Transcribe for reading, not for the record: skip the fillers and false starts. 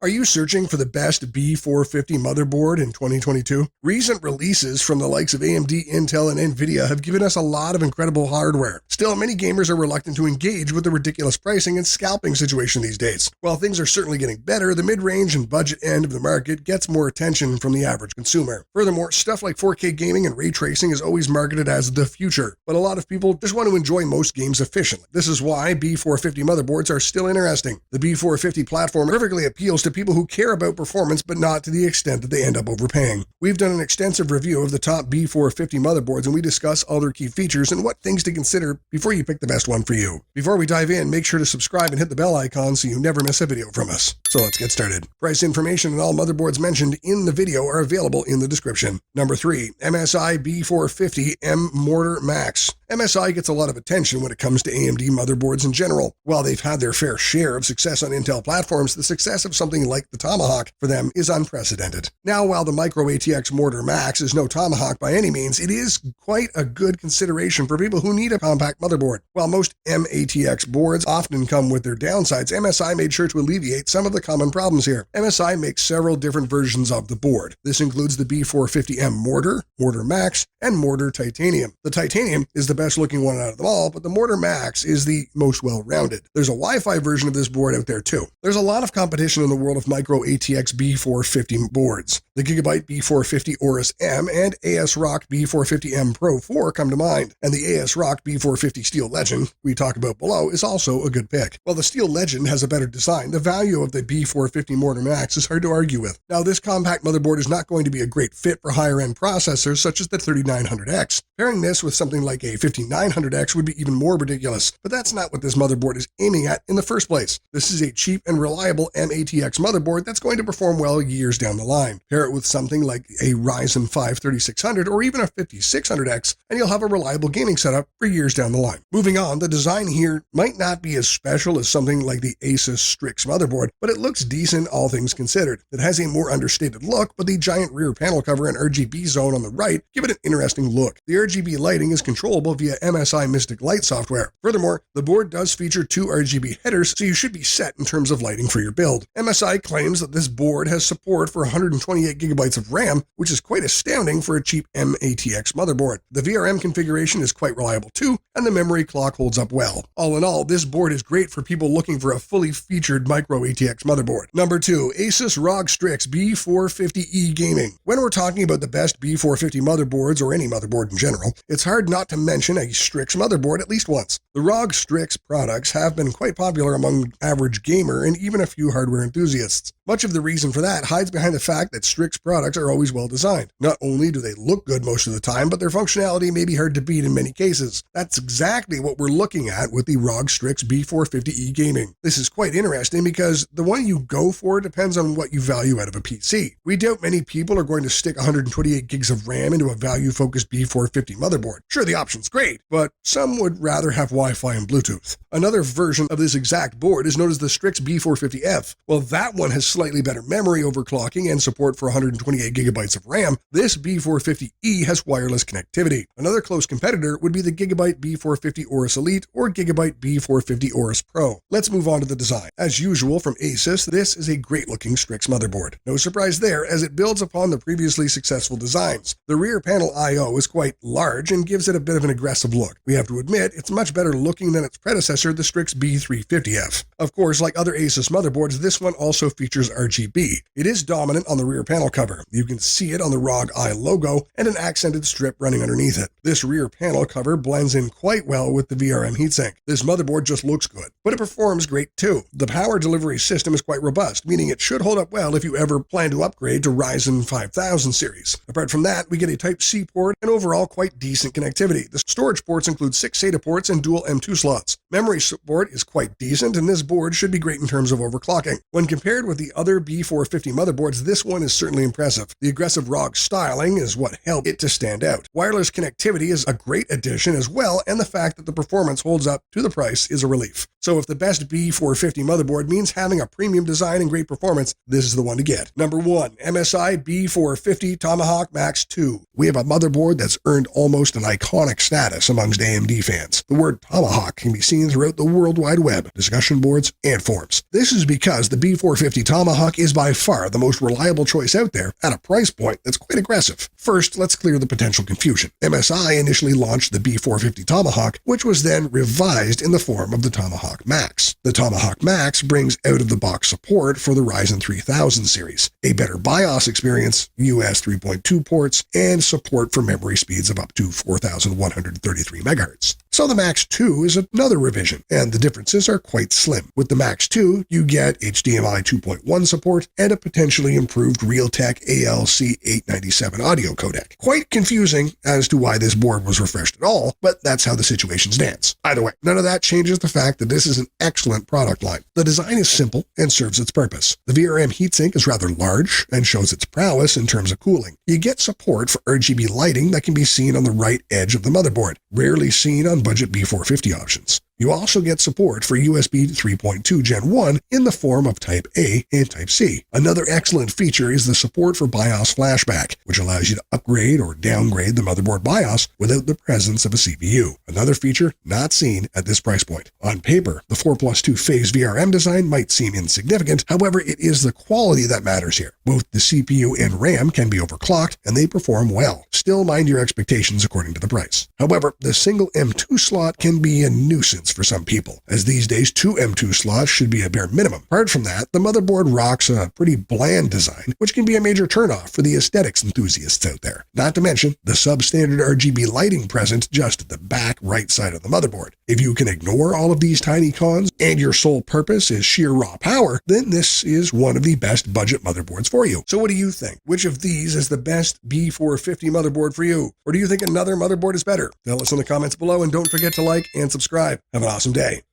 Are you searching for the best B450 motherboard in 2022? Recent releases from the likes of AMD, Intel, and Nvidia have given us a lot of incredible hardware. Still, many gamers are reluctant to engage with the ridiculous pricing and scalping situation these days. While things are certainly getting better, the mid-range and budget end of the market gets more attention from the average consumer. Furthermore, stuff like 4K gaming and ray tracing is always marketed as the future, but a lot of people just want to enjoy most games efficiently. This is why B450 motherboards are still interesting. The B450 platform perfectly appeals to people who care about performance, but not to the extent that they end up overpaying. We've done an extensive review of the top B450 motherboards, and we discuss all their key features and what things to consider before you pick the best one for you. Before we dive in, make sure to subscribe and hit the bell icon so you never miss a video from us. So let's get started. Price information and all motherboards mentioned in the video are available in the description. Number 3, MSI B450M Mortar Max. MSI gets a lot of attention when it comes to AMD motherboards in general. While they've had their fair share of success on Intel platforms, the success of something like the Tomahawk for them is unprecedented. Now, while the Micro ATX Mortar Max is no Tomahawk by any means, it is quite a good consideration for people who need a compact motherboard. While most MATX boards often come with their downsides, MSI made sure to alleviate some of the common problems here. MSI makes several different versions of the board. This includes the B450M Mortar, Mortar Max, and Mortar Titanium. The Titanium is the best looking one out of them all, but the Mortar Max is the most well-rounded. There's a Wi-Fi version of this board out there too. There's a lot of competition in the world of Micro ATX B450 boards. The Gigabyte B450 Aorus M and ASRock B450M Pro 4 come to mind, and the ASRock B450 Steel Legend we talk about below is also a good pick. While the Steel Legend has a better design, the value of the B450 Mortar Max is hard to argue with. Now, this compact motherboard is not going to be a great fit for higher-end processors such as the 3900X. Pairing this with something like a 5900X would be even more ridiculous, but that's not what this motherboard is aiming at in the first place. This is a cheap and reliable MATX motherboard that's going to perform well years down the line. Pair it with something like a Ryzen 5 3600 or even a 5600X, and you'll have a reliable gaming setup for years down the line. Moving on, the design here might not be as special as something like the Asus Strix motherboard, but it looks decent all things considered. It has a more understated look, but the giant rear panel cover and RGB zone on the right give it an interesting look. The RGB lighting is controllable via MSI Mystic Light software. Furthermore, the board does feature 2 RGB headers, so you should be set in terms of lighting for your build. MSI claims that this board has support for 128 gigabytes of RAM, which is quite astounding for a cheap MATX motherboard. The VRM configuration is quite reliable too, and the memory clock holds up well. All in all, this board is great for people looking for a fully featured Micro ATX motherboard. Number 2, Asus ROG Strix B450E Gaming. When we're talking about the best B450 motherboards, or any motherboard in general, it's hard not to mention a Strix motherboard at least once. The ROG Strix products have been quite popular among average gamer and even a few hardware enthusiasts. Much of the reason for that hides behind the fact that Strix products are always well designed. Not only do they look good most of the time, but their functionality may be hard to beat in many cases. That's exactly what we're looking at with the ROG Strix B450E Gaming. This is quite interesting because the one you go for depends on what you value out of a PC. We doubt many people are going to stick 128 gigs of RAM into a value-focused B450 motherboard. Sure, the option's great, but some would rather have Wi-Fi and Bluetooth. Another version of this exact board is known as the Strix B450F. While that one has slightly better memory overclocking and support for 128 gigabytes of RAM, this B450E has wireless connectivity. Another close competitor would be the Gigabyte B450 Aorus Elite or Gigabyte B450 Aorus Pro. Let's move on to the design. As usual from Asus, this is a great-looking Strix motherboard. No surprise there, as it builds upon the previously successful designs. The rear panel I/O is quite large and gives it a bit of an aggressive look. We have to admit, it's much better looking than its predecessor, the Strix B350F. Of course, like other Asus motherboards, this one also features RGB. It is dominant on the rear panel cover. You can see it on the ROG I logo and an accented strip running underneath it. This rear panel cover blends in quite well with the VRM heatsink. This motherboard just looks good, but it performs great too. The power delivery system is quite robust, meaning it should hold up well if you ever plan to upgrade to Ryzen 5000 series. Apart from that, we get a Type-C port and overall quite decent connectivity. The storage ports include 6 SATA ports and dual M2 slots. Memory support is quite decent, and this board should be great in terms of overclocking. When compared with the other B450 motherboards, this one is certainly impressive. The aggressive ROG styling is what helped it to stand out. Wireless connectivity is a great addition as well, and the fact that the performance holds up to the price is a relief. So if the best B450 motherboard means having a premium design and great performance, this is the one to get. Number 1, MSI B450 Tomahawk Max 2. We have a motherboard that's earned almost an iconic status amongst AMD fans. The word Tomahawk can be seen throughout throughout the World Wide Web, discussion boards, and forums. This is because the B450 Tomahawk is by far the most reliable choice out there at a price point that's quite aggressive. First, let's clear the potential confusion. MSI initially launched the B450 Tomahawk, which was then revised in the form of the Tomahawk Max. The Tomahawk Max brings out-of-the-box support for the Ryzen 3000 series, a better BIOS experience, US 3.2 ports, and support for memory speeds of up to 4,133 MHz. So the Max 2 is another revision, and the differences are quite slim. With the Max 2, you get HDMI 2.1 support and a potentially improved Realtek ALC897 audio codec. Quite confusing as to why this board was refreshed at all, but that's how the situation stands. Either way, none of that changes the fact that this is an excellent product line. The design is simple and serves its purpose. The VRM heatsink is rather large and shows its prowess in terms of cooling. You get support for RGB lighting that can be seen on the right edge of the motherboard, rarely seen on budget B450 options. You also get support for USB 3.2 Gen 1 in the form of Type A and Type C. Another excellent feature is the support for BIOS flashback, which allows you to upgrade or downgrade the motherboard BIOS without the presence of a CPU. Another feature not seen at this price point. On paper, the 4+2 phase VRM design might seem insignificant, however, it is the quality that matters here. Both the CPU and RAM can be overclocked, and they perform well. Still mind your expectations according to the price. However, the single M2 slot can be a nuisance for some people, as these days 2 M2 slots should be a bare minimum. Apart from that, the motherboard rocks a pretty bland design, which can be a major turnoff for the aesthetics enthusiasts out there. Not to mention the substandard RGB lighting present just at the back right side of the motherboard. If you can ignore all of these tiny cons and your sole purpose is sheer raw power, then this is one of the best budget motherboards for you. So what do you think? Which of these is the best B450 motherboard for you? Or do you think another motherboard is better? Tell us in the comments below, and don't forget to like and subscribe. Have an awesome day.